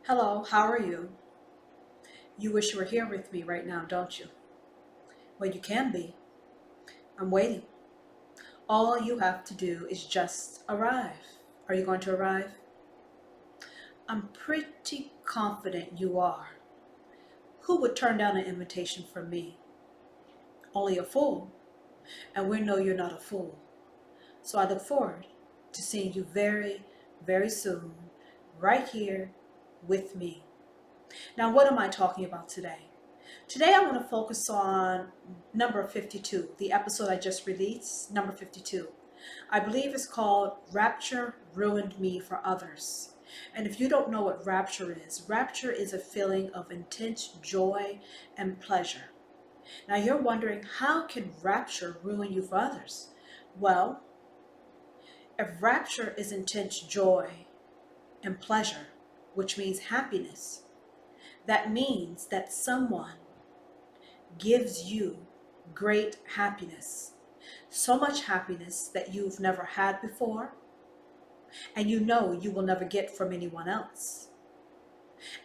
Hello, how are you? You wish you were here with me right now, don't you? Well, you can be. I'm waiting. All you have to do is just arrive. Are you going to arrive? I'm pretty confident you are. Who would turn down an invitation from me? Only a fool. And we know you're not a fool. So I look forward to seeing you very, very soon, right here with me. Now, what am I talking about today? Today I want to focus on number 52, the episode I just released, number 52. I believe it's called Rapture Ruined Me for Others. And if you don't know what rapture is a feeling of intense joy and pleasure. Now you're wondering, how can rapture ruin you for others? Well, if rapture is intense joy and pleasure, which means happiness, that means that someone gives you great happiness. So much happiness that you've never had before, and you know you will never get from anyone else.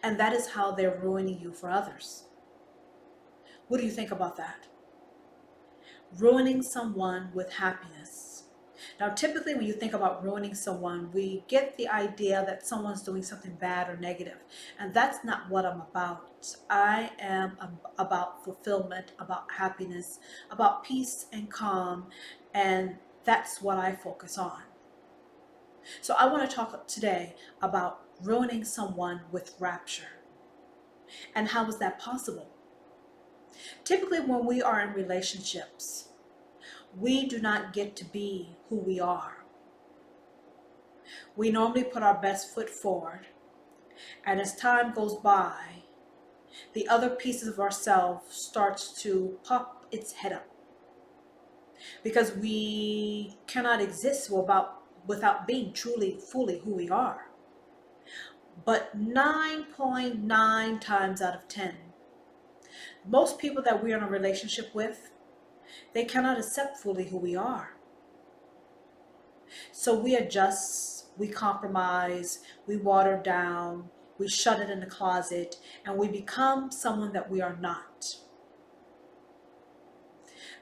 And that is how they're ruining you for others. What do you think about that? Ruining someone with happiness. Now, typically when you think about ruining someone, we get the idea that someone's doing something bad or negative. And that's not what I'm about. I am about fulfillment, about happiness, about peace and calm. And that's what I focus on. So I want to talk today about ruining someone with rapture. And how is that possible? Typically when we are in relationships, we do not get to be who we are. We normally put our best foot forward, and as time goes by, the other pieces of ourselves starts to pop its head up, because we cannot exist without being truly, fully who we are. But 9.9 times out of 10, most people that we're in a relationship with, they cannot accept fully who we are. So we adjust, we compromise, we water down, we shut it in the closet, and we become someone that we are not.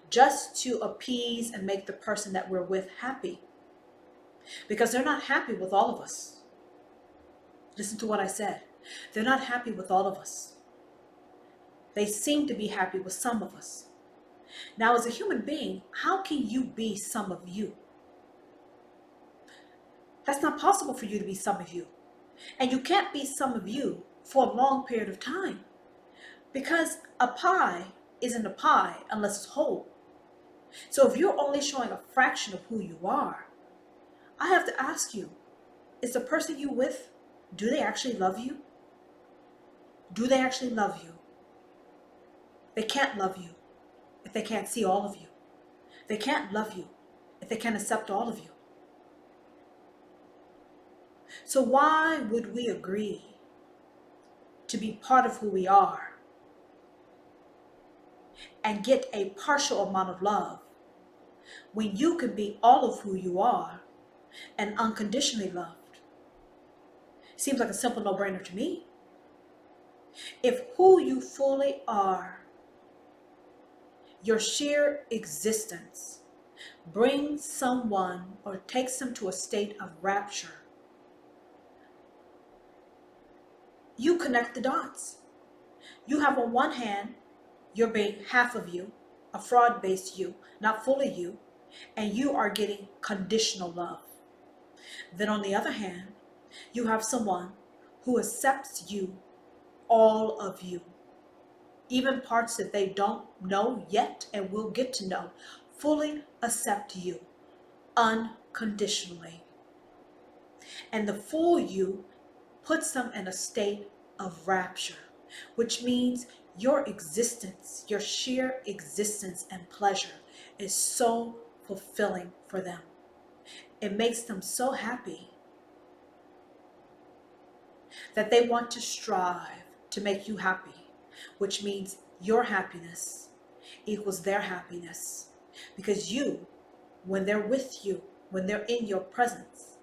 Just to appease and make the person that we're with happy. Because they're not happy with all of us. Listen to what I said. They're not happy with all of us. They seem to be happy with some of us. Now, as a human being, how can you be some of you? That's not possible for you to be some of you. And you can't be some of you for a long period of time. Because a pie isn't a pie unless it's whole. So if you're only showing a fraction of who you are, I have to ask you, is the person you with, do they actually love you? Do they actually love you? They can't love you if they can't see all of you. They can't love you if they can't accept all of you. So why would we agree to be part of who we are and get a partial amount of love when you can be all of who you are and unconditionally loved? Seems like a simple no-brainer to me. If who you fully are, your sheer existence, brings someone or takes them to a state of rapture, you connect the dots. You have on one hand, you're being half of you, a fraud-based you, not fully you, and you are getting conditional love. Then on the other hand, you have someone who accepts you, all of you, even parts that they don't know yet and will get to know, fully accept you unconditionally. And the full you puts them in a state of rapture, which means your existence, your sheer existence and pleasure is so fulfilling for them. It makes them so happy that they want to strive to make you happy, which means your happiness equals their happiness. Because you, when they're with you, when they're in your presence,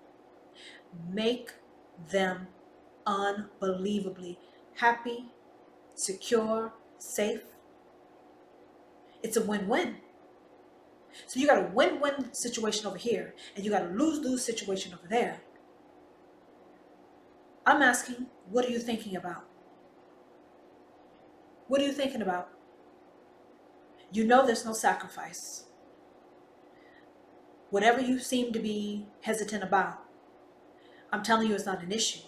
make them unbelievably happy, secure, safe. It's a win-win. So you got a win-win situation over here, and you got a lose-lose situation over there. I'm asking, what are you thinking about? What are you thinking about? You know there's no sacrifice. Whatever you seem to be hesitant about, I'm telling you it's not an issue.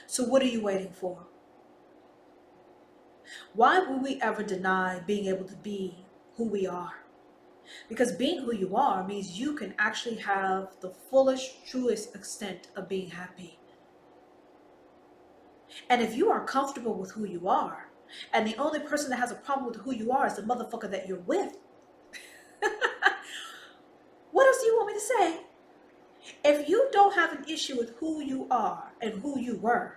So what are you waiting for? Why would we ever deny being able to be who we are? Because being who you are means you can actually have the fullest, truest extent of being happy. And if you are comfortable with who you are, and the only person that has a problem with who you are is the motherfucker that you're with, what else do you want me to say? If you don't have an issue with who you are and who you were,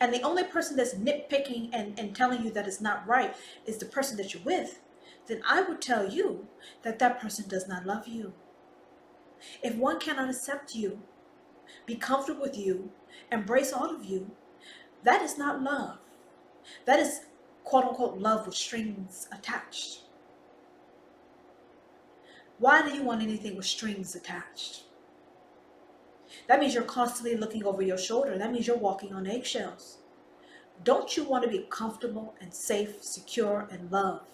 and the only person that's nitpicking and telling you that it's not right is the person that you're with, then I would tell you that that person does not love you. If one cannot accept you, be comfortable with you, embrace all of you, that is not love. That is quote unquote love with strings attached. Why do you want anything with strings attached? That means you're constantly looking over your shoulder. That means you're walking on eggshells. Don't you want to be comfortable and safe, secure, and loved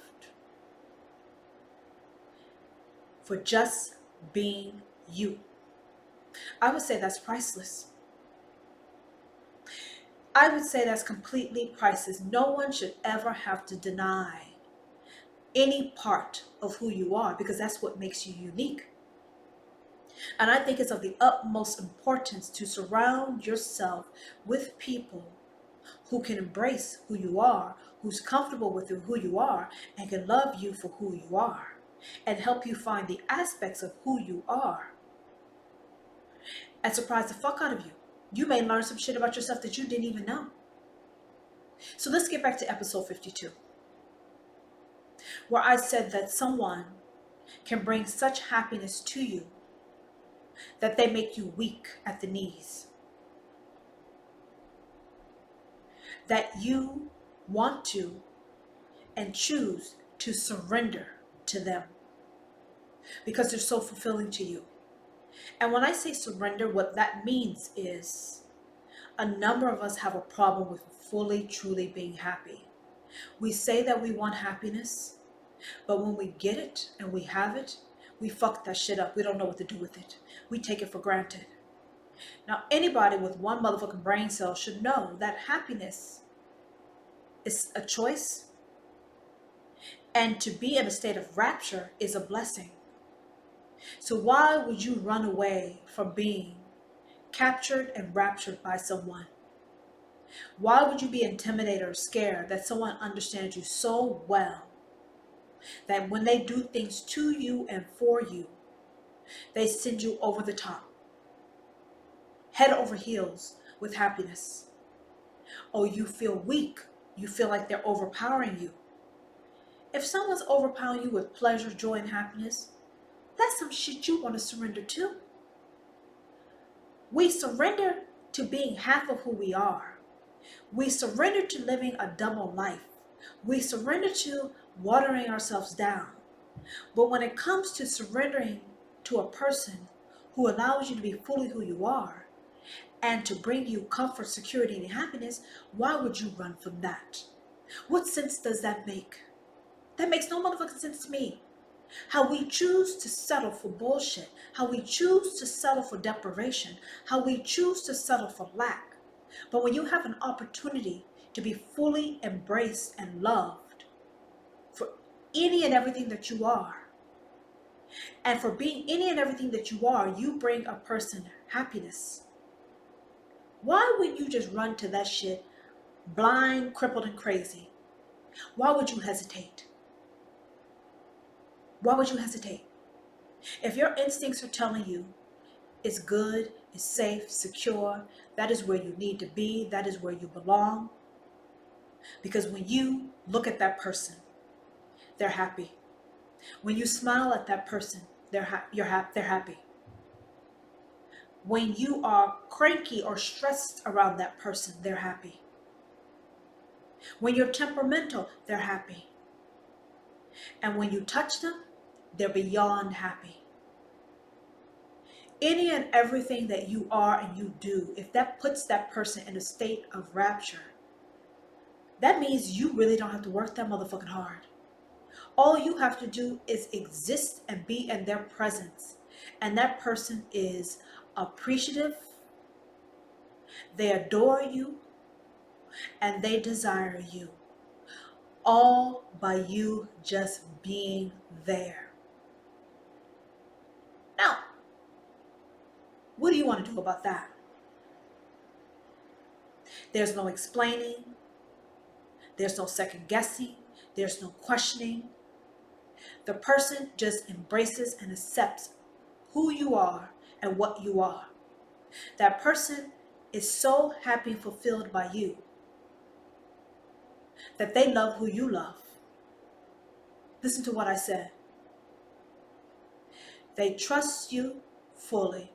for just being you? I would say that's priceless. I would say that's completely priceless. No one should ever have to deny any part of who you are, because that's what makes you unique. And I think it's of the utmost importance to surround yourself with people who can embrace who you are, who's comfortable with who you are, and can love you for who you are, and help you find the aspects of who you are, and surprise the fuck out of you. You may learn some shit about yourself that you didn't even know. So let's get back to episode 52, where I said that someone can bring such happiness to you that they make you weak at the knees, that you want to and choose to surrender to them because they're so fulfilling to you. And when I say surrender, what that means is a number of us have a problem with fully, truly being happy. We say that we want happiness, but when we get it and we have it, we fuck that shit up. We don't know what to do with it. We take it for granted. Now, anybody with one motherfucking brain cell should know that happiness is a choice, and to be in a state of rapture is a blessing. So why would you run away from being captured and raptured by someone? Why would you be intimidated or scared that someone understands you so well that when they do things to you and for you, they send you over the top, head over heels with happiness? Oh, you feel weak. You feel like they're overpowering you. If someone's overpowering you with pleasure, joy, and happiness, that's some shit you want to surrender to. We surrender to being half of who we are. We surrender to living a double life. We surrender to watering ourselves down. But when it comes to surrendering to a person who allows you to be fully who you are and to bring you comfort, security, and happiness, why would you run from that? What sense does that make? That makes no motherfucking sense to me. How we choose to settle for bullshit, how we choose to settle for deprivation, how we choose to settle for lack. But when you have an opportunity to be fully embraced and loved for any and everything that you are, and for being any and everything that you are, you bring a person happiness. Why would you just run to that shit blind, crippled, and crazy? Why would you hesitate? Why would you hesitate? If your instincts are telling you it's good, it's safe, secure, that is where you need to be, that is where you belong. Because when you look at that person, they're happy. When you smile at that person, they're happy. When you are cranky or stressed around that person, they're happy. When you're temperamental, they're happy. And when you touch them, they're beyond happy. Any and everything that you are and you do, if that puts that person in a state of rapture, that means you really don't have to work that motherfucking hard. All you have to do is exist and be in their presence. And that person is appreciative, they adore you, and they desire you. All by you just being there. Now, what do you want to do about that? There's no explaining. There's no second guessing. There's no questioning. The person just embraces and accepts who you are and what you are. That person is so happy and fulfilled by you that they love who you love. Listen to what I said. They trust you fully.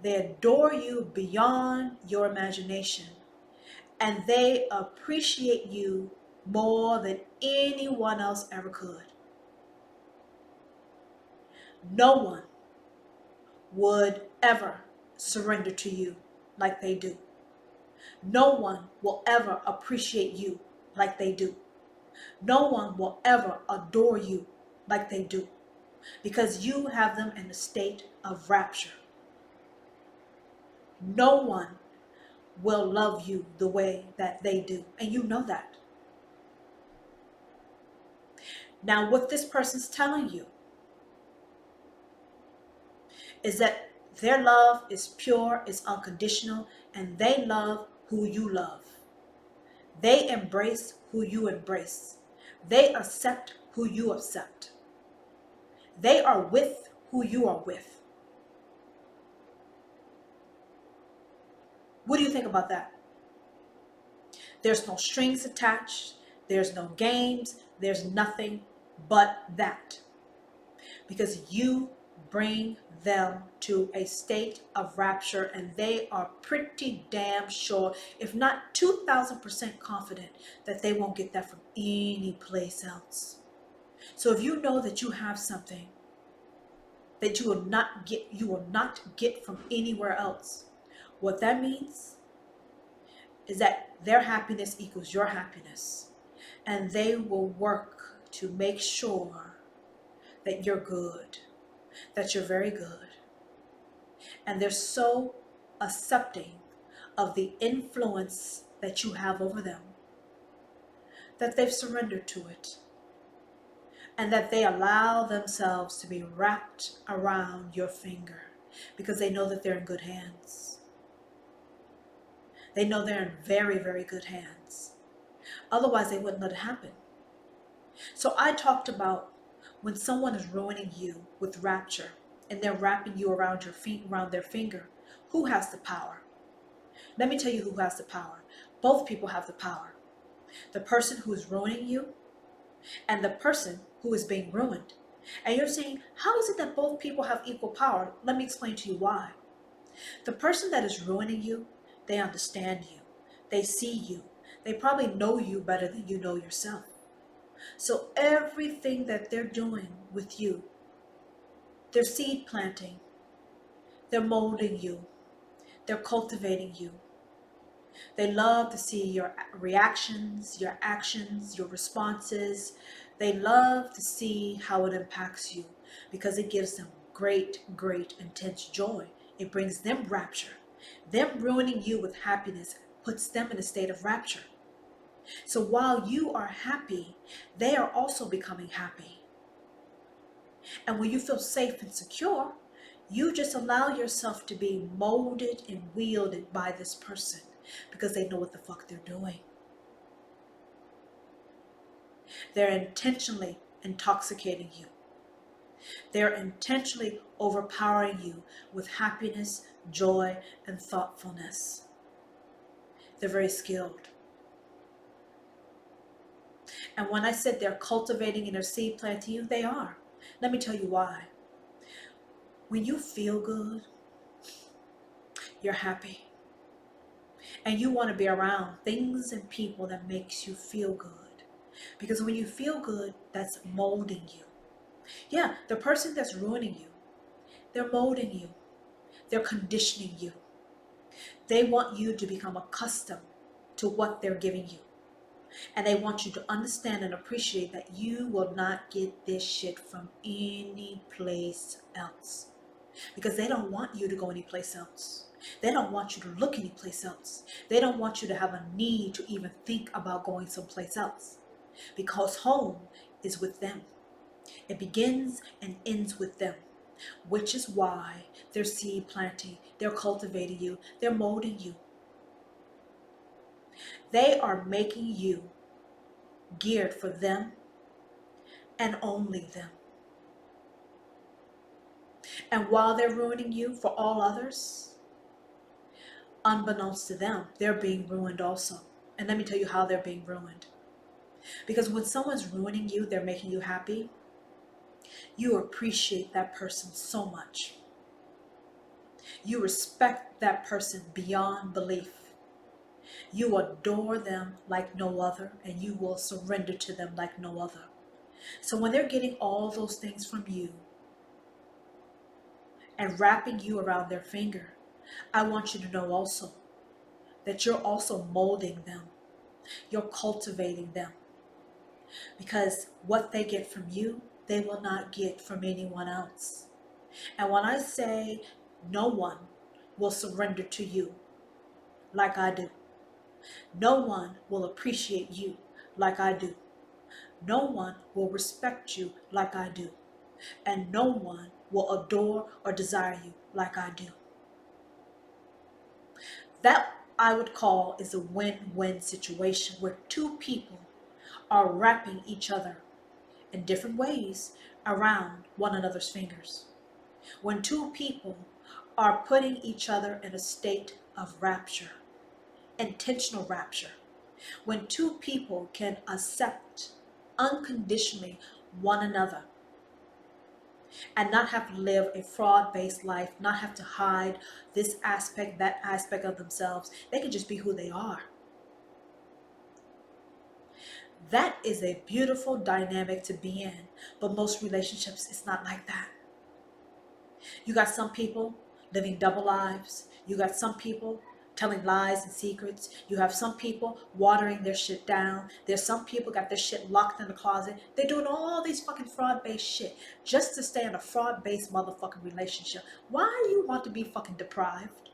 They adore you beyond your imagination. And they appreciate you more than anyone else ever could. No one would ever surrender to you like they do. No one will ever appreciate you like they do. No one will ever adore you like they do, because you have them in a state of rapture. No one will love you the way that they do, and you know that. Now, what this person's telling you is that their love is pure, is unconditional, and they love who you love. They embrace who you embrace. They accept who you accept. They are with who you are with. What do you think about that? There's no strings attached. There's no games. There's nothing but that. Because you bring them to a state of rapture, and they are pretty damn sure, if not 2,000% confident, that they won't get that from any place else. So if you know that you have something that you will not get from anywhere else, what that means is that their happiness equals your happiness, and they will work to make sure that you're good, that you're very good. And they're so accepting of the influence that you have over them that they've surrendered to it, and that they allow themselves to be wrapped around your finger, because they know that they're in good hands. They know they're in very, very good hands. Otherwise, they wouldn't let it happen. So I talked about when someone is ruining you with rapture and they're wrapping you around your feet, around their finger, who has the power? Let me tell you who has the power. Both people have the power. The person who is ruining you and the person who is being ruined. And you're saying, how is it that both people have equal power? Let me explain to you why. The person that is ruining you, they understand you. They see you. They probably know you better than you know yourself. So everything that they're doing with you, they're seed planting, they're molding you, they're cultivating you. They love to see your reactions, your actions, your responses. They love to see how it impacts you, because it gives them great, great, intense joy. It brings them rapture. Them ruining you with happiness puts them in a state of rapture. So while you are happy, they are also becoming happy. And when you feel safe and secure, you just allow yourself to be molded and wielded by this person, because they know what the fuck they're doing. They're intentionally intoxicating you. They're intentionally overpowering you with happiness, joy, and thoughtfulness. They're very skilled. And when I said they're cultivating and they're seed planting you, they are. Let me tell you why. When you feel good, you're happy. And you want to be around things and people that makes you feel good. Because when you feel good, that's molding you. Yeah, the person that's ruining you, they're molding you. They're conditioning you. They want you to become accustomed to what they're giving you. And they want you to understand and appreciate that you will not get this shit from any place else. Because they don't want you to go anyplace else. They don't want you to look anyplace else. They don't want you to have a need to even think about going someplace else. Because home is with them. It begins and ends with them. Which is why they're seed planting, they're cultivating you, they're molding you. They are making you geared for them and only them. And while they're ruining you for all others, unbeknownst to them, they're being ruined also. And let me tell you how they're being ruined. Because when someone's ruining you, they're making you happy, you appreciate that person so much. You respect that person beyond belief. You adore them like no other, and you will surrender to them like no other. So when they're getting all those things from you and wrapping you around their finger, I want you to know also that you're also molding them. You're cultivating them. Because what they get from you, they will not get from anyone else. And when I say no one will surrender to you like I do, no one will appreciate you like I do, no one will respect you like I do, and no one will adore or desire you like I do. That I would call is a win-win situation where two people are wrapping each other in different ways around one another's fingers. When two people are putting each other in a state of rapture, intentional rapture. When two people can accept unconditionally one another and not have to live a fraud-based life, not have to hide this aspect, that aspect of themselves. They can just be who they are. That is a beautiful dynamic to be in, but most relationships, it's not like that. You got some people living double lives. You got some people telling lies and secrets. You have some people watering their shit down. There's some people got their shit locked in the closet. They're doing all these fucking fraud-based shit just to stay in a fraud-based motherfucking relationship. Why do you want to be fucking deprived?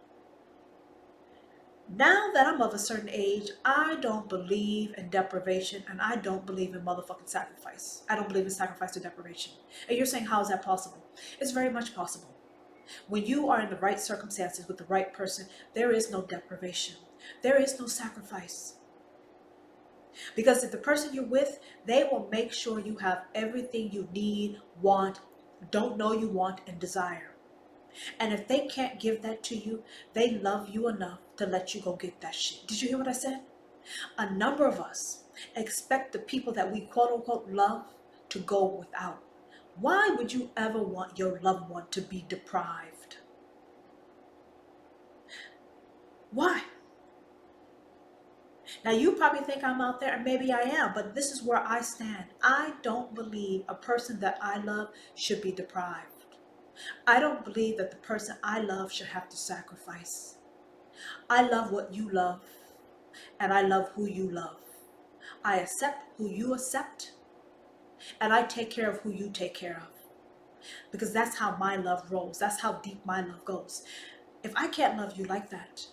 Now that I'm of a certain age, I don't believe in deprivation, and I don't believe in motherfucking sacrifice. I don't believe in sacrifice or deprivation. And you're saying, how is that possible? It's very much possible. When you are in the right circumstances with the right person, there is no deprivation. There is no sacrifice. Because if the person you're with, they will make sure you have everything you need, want, don't know you want, and desire. And if they can't give that to you, they love you enough to let you go get that shit. Did you hear what I said? A number of us expect the people that we quote unquote love to go without. Why would you ever want your loved one to be deprived? Why? Now you probably think I'm out there, and maybe I am, but this is where I stand. I don't believe a person that I love should be deprived. I don't believe that the person I love should have to sacrifice. I love what you love, and I love who you love. I accept who you accept, and I take care of who you take care of. Because that's how my love rolls. That's how deep my love goes. If I can't love you like that,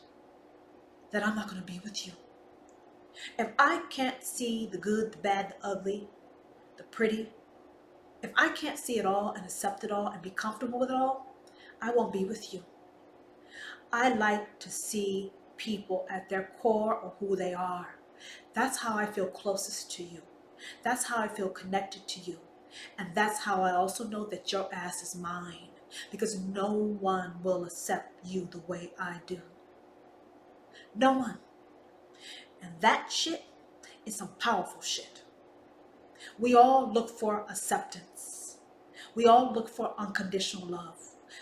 then I'm not going to be with you. If I can't see the good, the bad, the ugly, the pretty, if I can't see it all and accept it all and be comfortable with it all, I won't be with you. I like to see people at their core or who they are. That's how I feel closest to you. That's how I feel connected to you. And that's how I also know that your ass is mine. Because no one will accept you the way I do. No one. And that shit is some powerful shit. We all look for acceptance. We all look for unconditional love.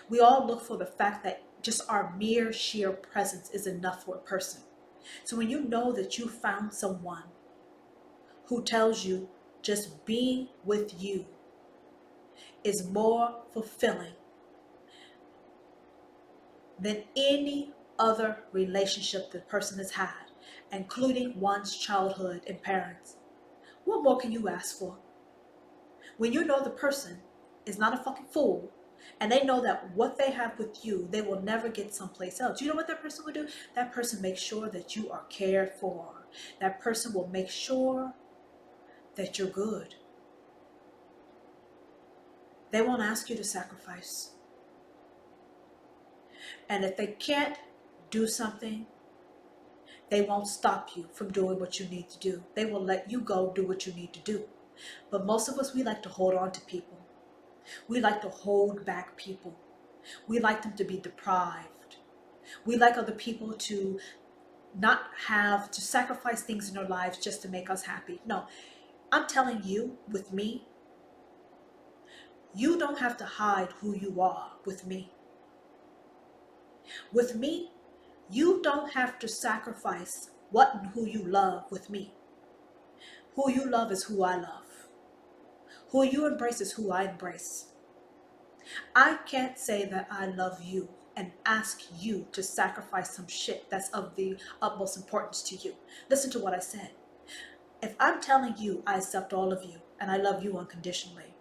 We all look for the fact that just our mere sheer presence is enough for a person. So when you know that you found someone who tells you just being with you is more fulfilling than any other relationship the person has had, including one's childhood and parents, what more can you ask for? When you know the person is not a fucking fool, and they know that what they have with you, they will never get someplace else. You know what that person will do? That person makes sure that you are cared for. That person will make sure that you're good. They won't ask you to sacrifice. And if they can't do something, they won't stop you from doing what you need to do. They will let you go do what you need to do. But most of us, we like to hold on to people. We like to hold back people. We like them to be deprived. We like other people to not have to sacrifice things in their lives just to make us happy. No, I'm telling you, with me, you don't have to hide who you are with me. With me, you don't have to sacrifice what and who you love with me. Who you love is who I love. Who you embrace is who I embrace. I can't say that I love you and ask you to sacrifice some shit that's of the utmost importance to you. Listen to what I said. If I'm telling you I accept all of you and I love you unconditionally,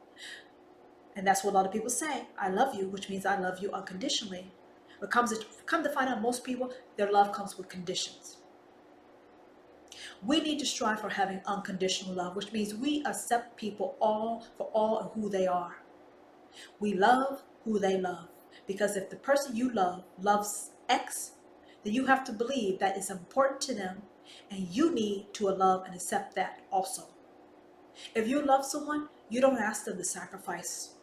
and that's what a lot of people say, I love you, which means I love you unconditionally. But come to find out, most people, their love comes with conditions. We need to strive for having unconditional love, which means we accept people all for all and who they are. We love who they love. Because if the person you love loves X, then you have to believe that it's important to them, and you need to love and accept that also. If you love someone, you don't ask them to sacrifice.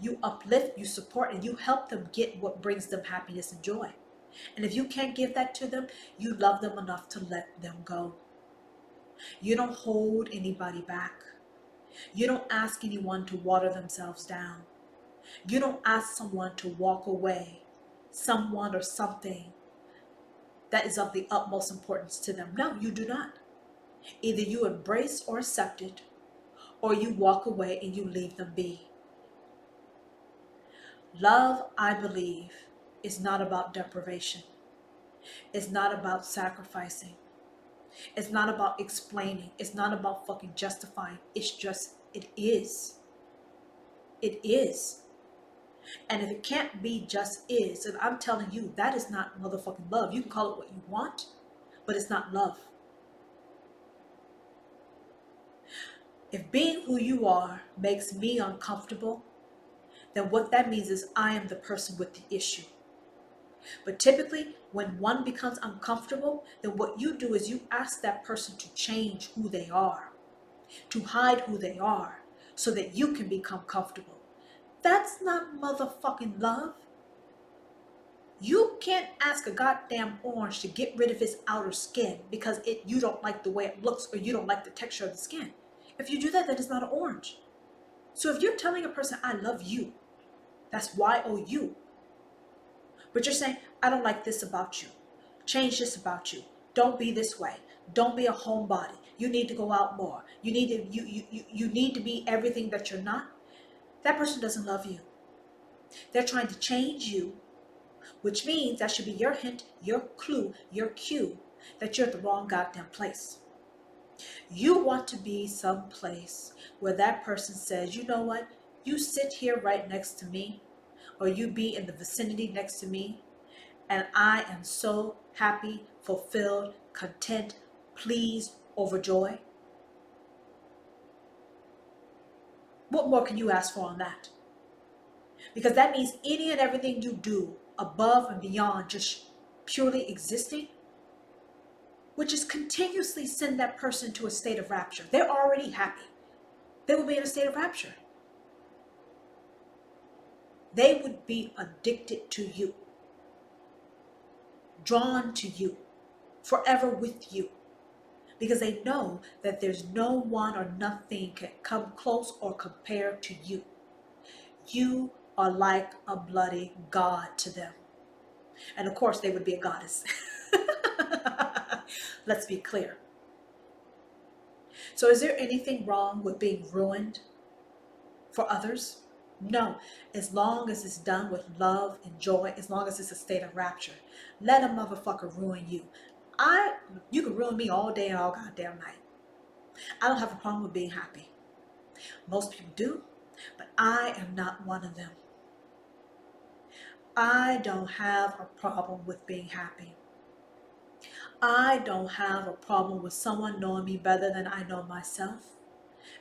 You uplift, you support, and you help them get what brings them happiness and joy. And if you can't give that to them, you love them enough to let them go. You don't hold anybody back. You don't ask anyone to water themselves down. You don't ask someone to walk away, someone or something that is of the utmost importance to them. No, you do not. Either you embrace or accept it, or you walk away and you leave them be. Love, I believe, is not about deprivation. It's not about sacrificing. It's not about explaining. It's not about fucking justifying. It's just, it is. It is. And if it can't be just is, and I'm telling you, that is not motherfucking love. You can call it what you want, but it's not love. If being who you are makes me uncomfortable, then what that means is I am the person with the issue. But typically, when one becomes uncomfortable, then what you do is you ask that person to change who they are, to hide who they are, so that you can become comfortable. That's not motherfucking love. You can't ask a goddamn orange to get rid of its outer skin because you don't like the way it looks or you don't like the texture of the skin. If you do that, that is not an orange. So if you're telling a person, I love you, that's Y-O-U. But you're saying, I don't like this about you. Change this about you. Don't be this way. Don't be a homebody. You need to go out more. You need to be everything that you're not. That person doesn't love you. They're trying to change you, which means that should be your hint, your clue, your cue that you're at the wrong goddamn place. You want to be someplace where that person says, you know what, you sit here right next to me, or you be in the vicinity next to me, and I am so happy, fulfilled, content, pleased, overjoyed. What more can you ask for on that? Because that means any and everything you do above and beyond just purely existing, which is continuously send that person to a state of rapture. They're already happy. They will be in a state of rapture. They would be addicted to you, drawn to you, forever with you, because they know that there's no one or nothing can come close or compare to you. You are like a bloody God to them. And of course, they would be a goddess. Let's be clear. So is there anything wrong with being ruined for others? No, as long as it's done with love and joy, as long as it's a state of rapture. Let a motherfucker ruin you. You can ruin me all day and all goddamn night. I don't have a problem with being happy. Most people do, but I am not one of them. I don't have a problem with being happy. I don't have a problem with someone knowing me better than I know myself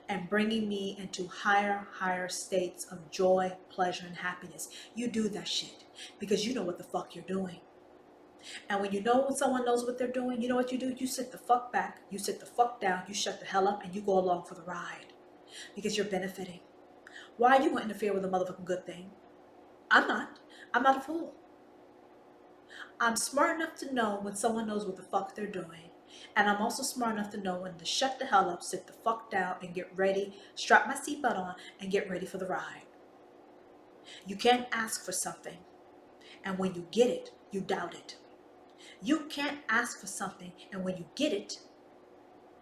and bringing me into higher states of joy, pleasure, and happiness. You do that shit because you know what the fuck you're doing. And when you know when someone knows what they're doing, you know what you do? You sit the fuck back, you sit the fuck down, you shut the hell up, and you go along for the ride because you're benefiting. Why are you going to interfere with a motherfucking good thing? I'm not. I'm not a fool. I'm smart enough to know when someone knows what the fuck they're doing. And I'm also smart enough to know when to shut the hell up, sit the fuck down, and get ready, strap my seatbelt on, and get ready for the ride. You can't ask for something, and when you get it, you doubt it. You can't ask for something, and when you get it,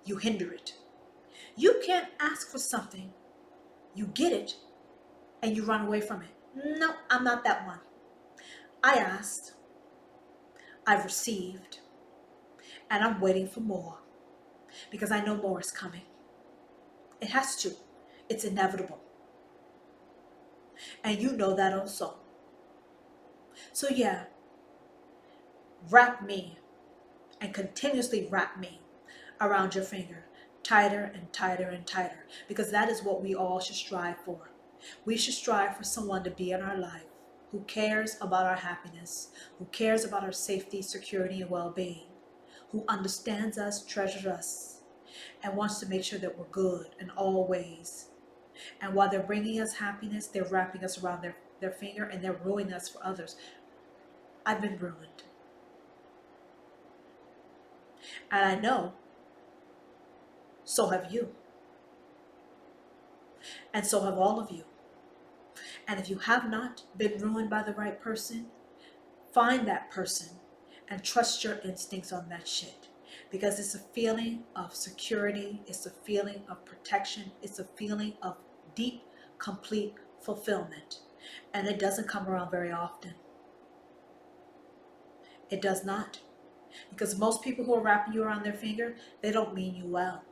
you hinder it. You can't ask for something, you get it, and you run away from it. No, I'm not that one. I asked, I've received, and I'm waiting for more because I know more is coming. It has to. It's inevitable. And you know that also. So yeah, wrap me and continuously wrap me around your finger, tighter and tighter and tighter, because that is what we all should strive for. We should strive for someone to be in our life who cares about our happiness, who cares about our safety, security, and well-being, who understands us, treasures us, and wants to make sure that we're good in all ways. And while they're bringing us happiness, they're wrapping us around their finger and they're ruining us for others. I've been ruined. And I know, so have you. And so have all of you. And if you have not been ruined by the right person, find that person and trust your instincts on that shit. Because it's a feeling of security, it's a feeling of protection, it's a feeling of deep, complete fulfillment. And it doesn't come around very often. It does not. Because most people who are wrapping you around their finger, they don't mean you well.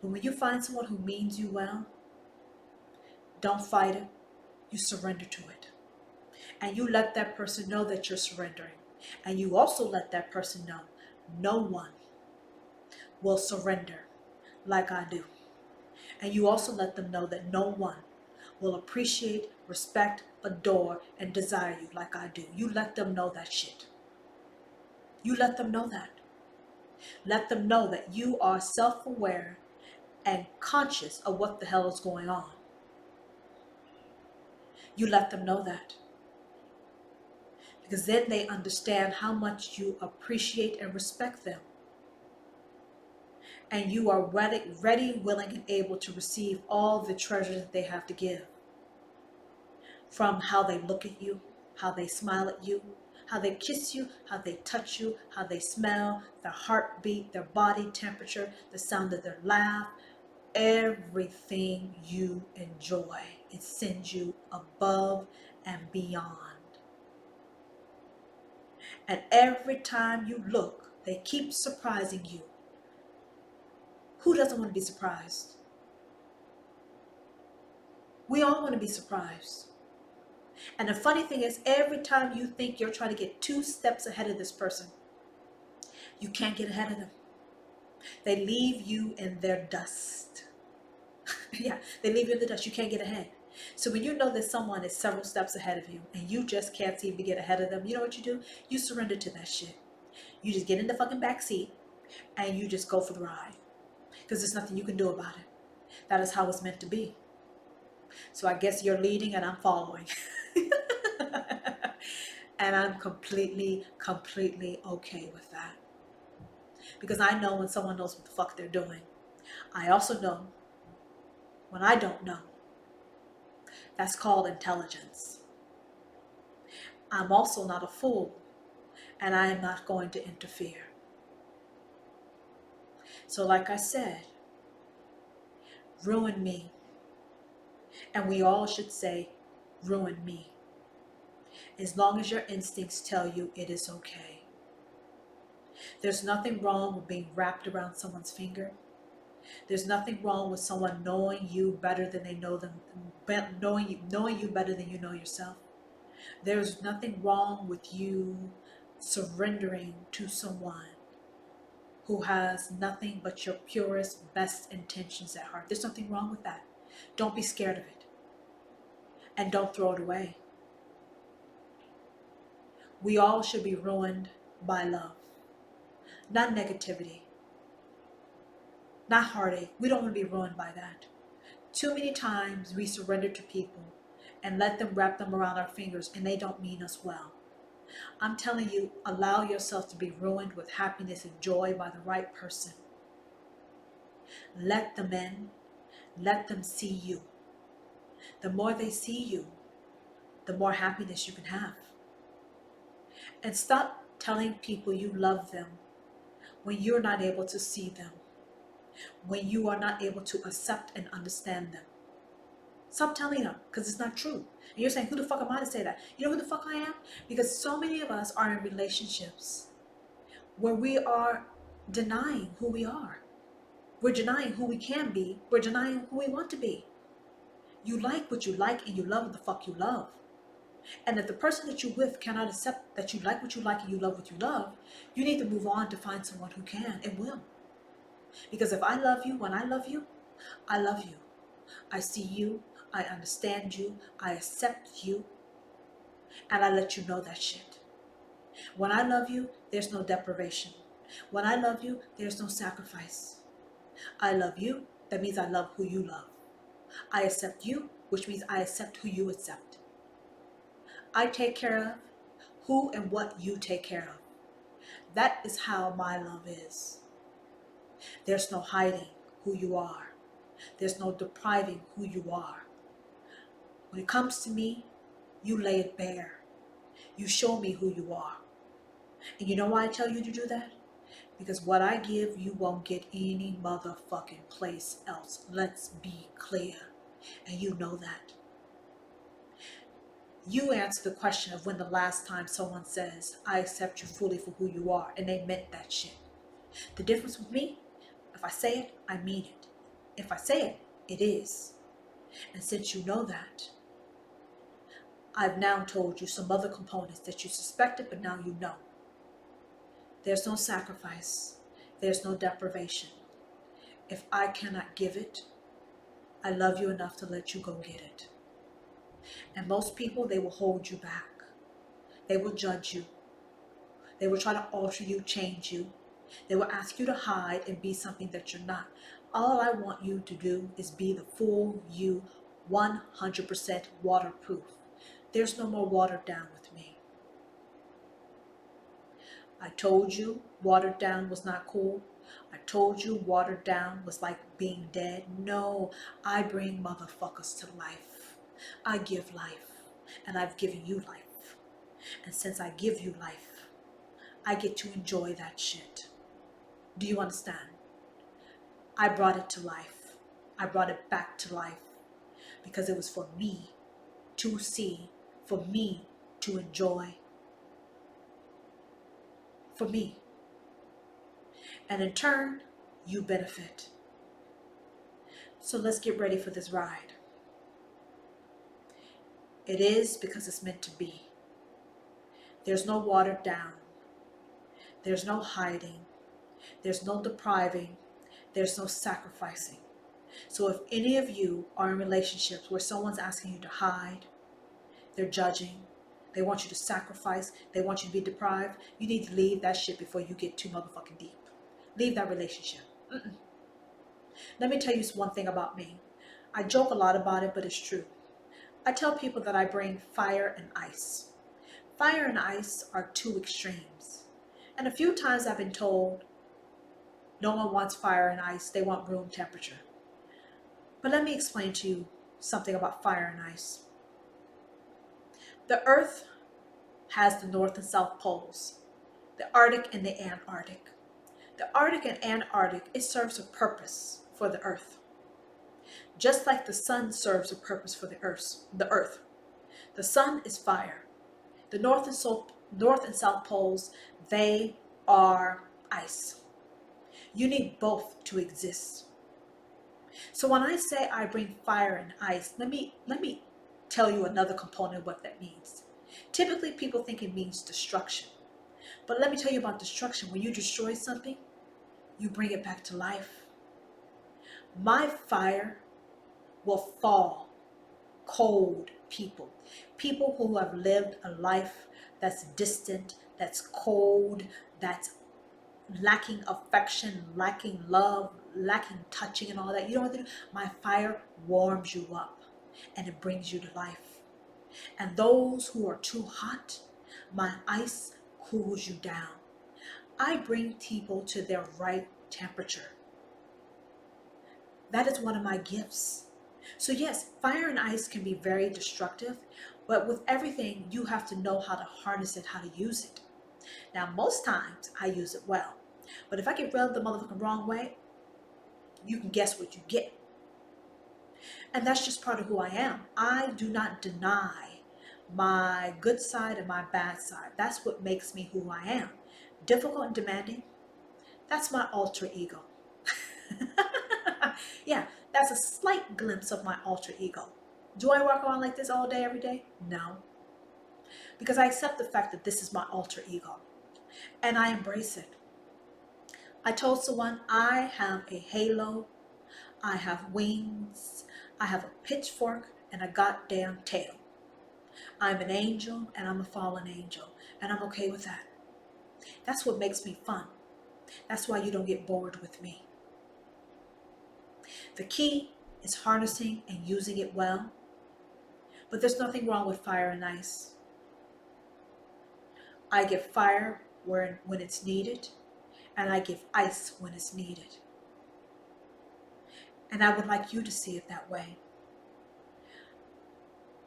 But when you find someone who means you well, don't fight it. You surrender to it. And you let that person know that you're surrendering. And you also let that person know no one will surrender like I do. And you also let them know that no one will appreciate, respect, adore, and desire you like I do. You let them know that shit. You let them know that. Let them know that you are self-aware and conscious of what the hell is going on. You let them know that. Because then they understand how much you appreciate and respect them. And you are ready, willing, and able to receive all the treasures that they have to give. From how they look at you, how they smile at you, how they kiss you, how they touch you, how they smell, their heartbeat, their body temperature, the sound of their laugh, everything you enjoy. It sends you above and beyond. And every time you look, they keep surprising you. Who doesn't want to be surprised? We all want to be surprised. And the funny thing is, every time you think you're trying to get 2 steps ahead of this person, you can't get ahead of them. They leave you in their dust. Yeah, they leave you in the dust. You can't get ahead. So when you know that someone is several steps ahead of you and you just can't seem to get ahead of them, you know what you do? You surrender to that shit. You just get in the fucking back seat and you just go for the ride. Because there's nothing you can do about it. That is how it's meant to be. So I guess you're leading and I'm following. And I'm completely okay with that. Because I know when someone knows what the fuck they're doing. I also know when I don't know. That's called intelligence. I'm also not a fool and I am not going to interfere. So like I said, ruin me. And we all should say, ruin me. As long as your instincts tell you it is okay. There's nothing wrong with being wrapped around someone's finger. There's nothing wrong with someone knowing you better than they know them, knowing you better than you know yourself. There's nothing wrong with you surrendering to someone who has nothing but your purest, best intentions at heart. There's nothing wrong with that. Don't be scared of it. And don't throw it away. We all should be ruined by love. Not negativity. Not heartache. We don't want to be ruined by that. Too many times we surrender to people and let them wrap them around our fingers and they don't mean us well. I'm telling you, allow yourself to be ruined with happiness and joy by the right person. Let them in. Let them see you. The more they see you, the more happiness you can have. And stop telling people you love them when you're not able to see them, when you are not able to accept and understand them. Stop telling them, because it's not true. And you're saying, who the fuck am I to say that? You know who the fuck I am? Because so many of us are in relationships where we are denying who we are. We're denying who we can be. We're denying who we want to be. You like what you like and you love what the fuck you love. And if the person that you're with cannot accept that you like what you like and you love what you love, you need to move on to find someone who can and will. Because if I love you, when I love you, I love you. I see you, I understand you, I accept you, and I let you know that shit. When I love you, there's no deprivation. When I love you, there's no sacrifice. I love you, that means I love who you love. I accept you, which means I accept who you accept. I take care of who and what you take care of. That is how my love is. There's no hiding who you are. There's no depriving who you are. When it comes to me, you lay it bare. You show me who you are. And you know why I tell you to do that? Because what I give, you won't get any motherfucking place else. Let's be clear. And you know that. You answer the question of when the last time someone says, I accept you fully for who you are, and they meant that shit. The difference with me, if I say it, I mean it. If I say it, it is. And since you know that, I've now told you some other components that you suspected, but now you know. There's no sacrifice. There's no deprivation. If I cannot give it, I love you enough to let you go get it. And most people, they will hold you back. They will judge you. They will try to alter you, change you. They will ask you to hide and be something that you're not. All I want you to do is be the full you, 100% waterproof. There's no more watered down with me. I told you watered down was not cool. I told you watered down was like being dead. No, I bring motherfuckers to life. I give life, and I've given you life. And since I give you life, I get to enjoy that shit. Do you understand? I brought it to life. I brought it back to life because it was for me to see, for me to enjoy, for me. And in turn, you benefit. So let's get ready for this ride. It is because it's meant to be. There's no watered down. There's no hiding. There's no depriving. There's no sacrificing. So if any of you are in relationships where someone's asking you to hide, they're judging, they want you to sacrifice, they want you to be deprived, you need to leave that shit before you get too motherfucking deep. Leave that relationship. Let me tell you one thing about me. I joke a lot about it, but it's true. I tell people that I bring fire and ice. Fire and ice are two extremes. And a few times I've been told, no one wants fire and ice, they want room temperature. But let me explain to you something about fire and ice. The earth has the north and south poles. the Arctic and the Antarctic. The Arctic and Antarctic, it serves a purpose for the earth. Just like the sun serves a purpose for the earth. The sun is fire. The north and south poles, they are ice. You need both to exist. So when I say I bring fire and ice, let me tell you another component of what that means. Typically people think it means destruction. But let me tell you about destruction. When you destroy something, you bring it back to life. My fire will fall cold people. People who have lived a life that's distant, that's cold, that's lacking affection, lacking love, lacking touching and all that. You know what they do? My fire warms you up and it brings you to life. And those who are too hot, my ice cools you down. I bring people to their right temperature. That is one of my gifts. So yes, fire and ice can be very destructive, but with everything, you have to know how to harness it, how to use it. Now, most times I use it well, but if I get rubbed the motherfucking wrong way, you can guess what you get. And that's just part of who I am. I do not deny my good side and my bad side. That's what makes me who I am. Difficult and demanding, that's my alter ego. Yeah, that's a slight glimpse of my alter ego. Do I walk around like this all day, every day? No. Because I accept the fact that this is my alter ego. And I embrace it. I told someone I have a halo, I have wings, I have a pitchfork, and a goddamn tail. I'm an angel and I'm a fallen angel. And I'm okay with that. That's what makes me fun. That's why you don't get bored with me. The key is harnessing and using it well. But there's nothing wrong with fire and ice. I give fire when it's needed, and I give ice when it's needed. And I would like you to see it that way.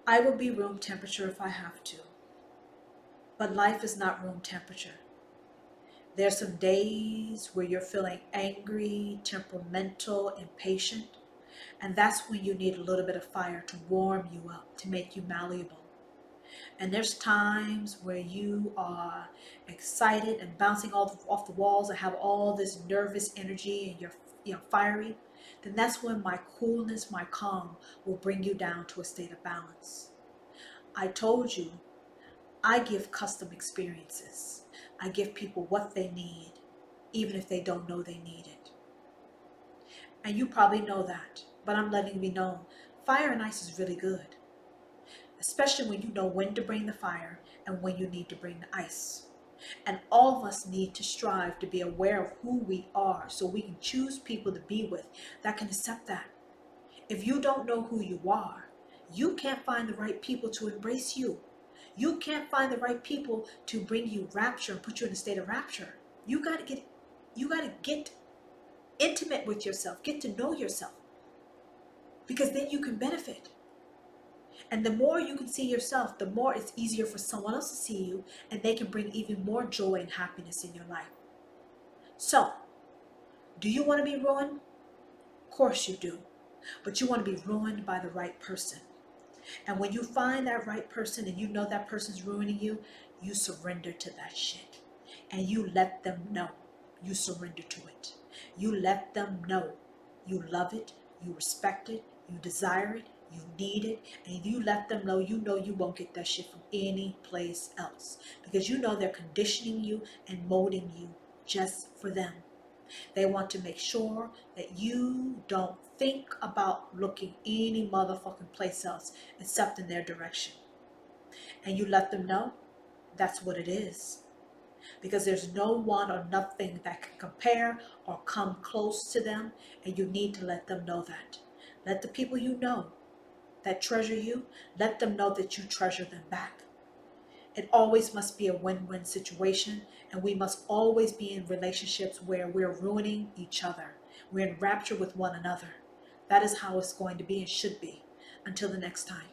I will be room temperature if I have to. But life is not room temperature. There's some days where you're feeling angry, temperamental, impatient, and that's when you need a little bit of fire to warm you up, to make you malleable. And there's times where you are excited and bouncing off the walls and have all this nervous energy and you're fiery. Then that's when my coolness, my calm will bring you down to a state of balance. I told you, I give custom experiences. I give people what they need, even if they don't know they need it. And you probably know that, but I'm letting you be known. Fire and ice is really good, especially when you know when to bring the fire and when you need to bring the ice. And all of us need to strive to be aware of who we are so we can choose people to be with that can accept that. If you don't know who you are, you can't find the right people to embrace you. You can't find the right people to bring you rapture and put you in a state of rapture. You got to get intimate with yourself, get to know yourself, because then you can benefit. And the more you can see yourself, the more it's easier for someone else to see you, and they can bring even more joy and happiness in your life. So, do you want to be ruined? Of course you do. But you want to be ruined by the right person. And when you find that right person and you know that person's ruining you, you surrender to that shit. And you let them know you surrender to it. You let them know you love it, you respect it, you desire it, you need it, and you let them know you won't get that shit from any place else. Because you know they're conditioning you and molding you just for them. They want to make sure that you don't think about looking any motherfucking place else except in their direction. And you let them know that's what it is. Because there's no one or nothing that can compare or come close to them, and you need to let them know that. Let the people you know that treasure you, let them know that you treasure them back. It always must be a win-win situation, and we must always be in relationships where we're ruining each other. We're in rapture with one another. That is how it's going to be and should be. Until the next time.